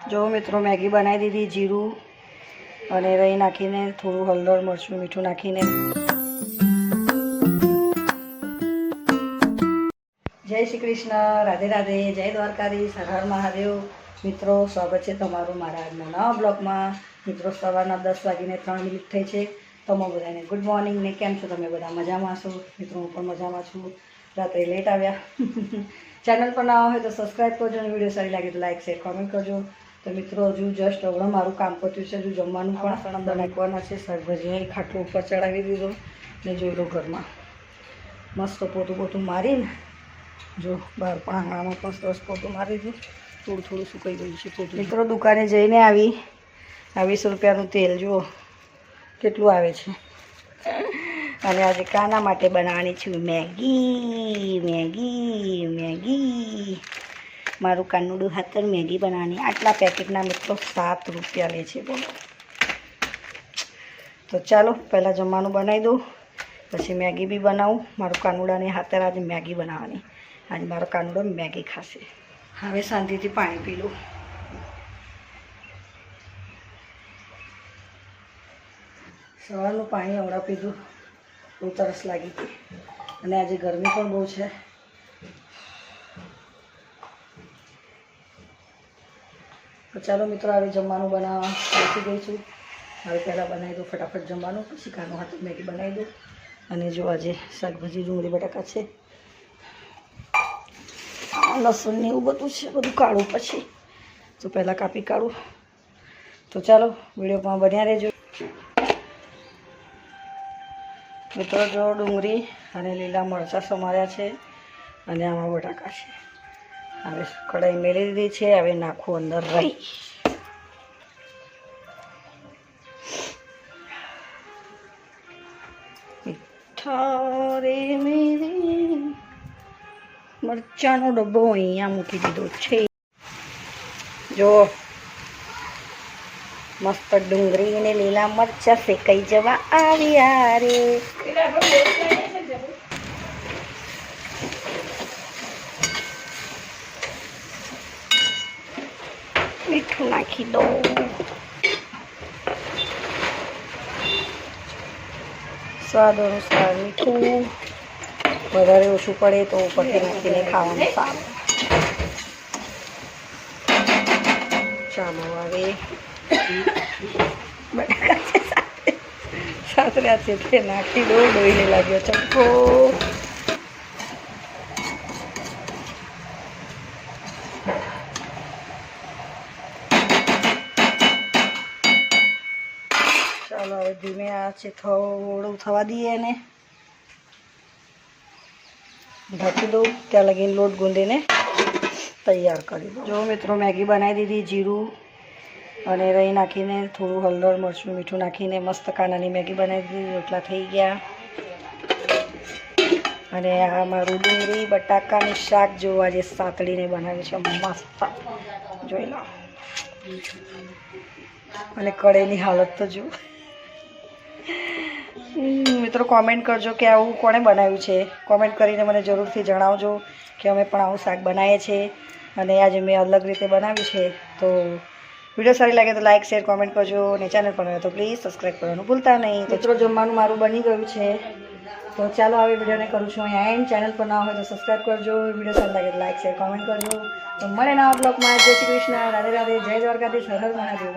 જો મિત્રો મેગી બનાવી દીધી, જીરું અને રહી નાખીને, થોડું હળદર મરચું મીઠું નાખીને. જય શ્રી કૃષ્ણ, રાધે રાધે, જય દ્વારકાધીશ, હર હર મહાદેવ. મિત્રો સ્વાગત છે તમારું મારા આજના નવા બ્લોગમાં. મિત્રો સવારના 10:03 થઈ છે. તમે બધાને ગુડ મોર્નિંગ ને કેમ છો? તમે બધા મજામાં છો? મિત્રો હું પણ મજામાં છું. રાત્રે લેટ આવ્યા. ચેનલ પર ના હોય તો સબસ્ક્રાઈબ કરજો અને વિડીયો સારી લાગે તો લાઈક શેર કોમેન્ટ કરજો. તો મિત્રો હજુ જસ્ટ હમણાં મારું કામ પત્યું છે. હજુ જમવાનું પણ નાખવાના છે. શાકભાજી ખાટલો ઉપર ચડાવી દીધો ને જોઈ લો ઘરમાં મસ્ત પોતું મારીને જો બહાર પણ આંગણામાં પણ સરસ પોતું મારી દીધું. થોડું થોડું સુકાઈ ગયું છે પોતું. મિત્રો દુકાને જઈને આવી 20 રૂપિયાનું તેલ જુઓ કેટલું આવે છે. અને આજે કાના માટે બનાવવાની છું મેગી. મારું કાનુડું હાથર મેગી બનાવવાની. આટલા પેકેટના મિત્રો 7 રૂપિયા લે છે બોલો. તો ચાલો પહેલાં જમવાનું બનાવી દઉં, પછી મેગી બી બનાવું. મારું કાનુડાને હાથર આજે મેગી બનાવવાની. આજે મારો કાનુડો મેગી ખાશે. હવે શાંતિથી પાણી પી લઉં. સવારનું પાણી હમણાં પીધું, બહુ તરસ લાગી હતી અને આજે ગરમી પણ બહુ છે. તો ચાલો મિત્રો હવે જમવાનું બનાવવા બેસી ગઈ છું. હવે પહેલાં બનાવી દઉં ફટાફટ જમવાનું, પછી કાનો હાથ મેગી બનાવી દઉં. અને જો આજે શાકભાજી ડુંગળી બટાકા છે, લસણ ને એવું બધું છે, બધું કાઢું પછી. તો પહેલાં કાપી કાઢું. તો ચાલો વિડીયોમાં બન્યા રહેજો. મિત્રો જો ડુંગળી અને લીલા મરચાં સમાર્યા છે અને આમાં બટાકા છે. હવે કઢાઈ મેળી દીધી છે. હવે નાખું અંદર રહી. મીઠા રે મેરે મરચાંનો ડબ્બો અહીંયા મૂકી દીધો છે. જો મસ્ત ડુંગળી અને લીલા મરચાં શેકાઈ જવા આવ્યા રે. મીઠું નાખી દો. સ્વાદ અનુસાર મીઠું, વધારે ઓછું પડે તો ઉપરથી નાખીને ખાવાનું સારું. ચાલો હવે બટાકા છે સાતર્યા છે તે નાખી દો. ડોઈને લાગ્યો ચમકો. ચાલો હવે ધીમે આ છે થોડું થવા દઈએ ને ઢાંકી દઉં. ત્યાં લગીને લોટ ગુંદીને તૈયાર કરી દઉં. જો મિત્રો મેગી બનાવી દીધી, જીરું અને રહી નાખીને, થોડું હળદર મરચું મીઠું નાખીને મસ્ત કાનાની મેગી બનાવી દીધી. રોટલા થઈ ગયા. અને આ મારું ડુંગળી બટાકાનું શાક જો આજે સાતળીને બનાવ્યું છે મસ્ત, જોઈ લો. અને કઢાઈની હાલત તો જુઓ. મિત્રો કોમેન્ટ કરજો કે આવું કોણે બનાવ્યું છે. કોમેન્ટ કરીને મને જરૂરથી જણાવજો કે અમે પણ આવું શાક બનાવીએ છીએ અને આજે મેં અલગ રીતે બનાવ્યું છે. તો વિડીયો સારી લાગે તો લાઈક શેર કોમેન્ટ કરજો અને ચેનલ પર હોય તો પ્લીઝ સબસ્ક્રાઈબ કરવાનું ભૂલતા નહીં. મિત્રો જમવાનું મારું બની ગયું છે. તો ચાલો હવે વિડીયોને કરું છું અહીંયા એન્ડ. ચેનલ પર ના હોય તો સબસ્ક્રાઈબ કરજો. વિડીયો સારી લાગે તો લાઈક શેર કોમેન્ટ કરજો. તો મળે નવા બ્લોગમાં. જય શ્રી કૃષ્ણ, રાધે રાધે, જય દ્વારકાધીશ, હર હર મહાદેવ.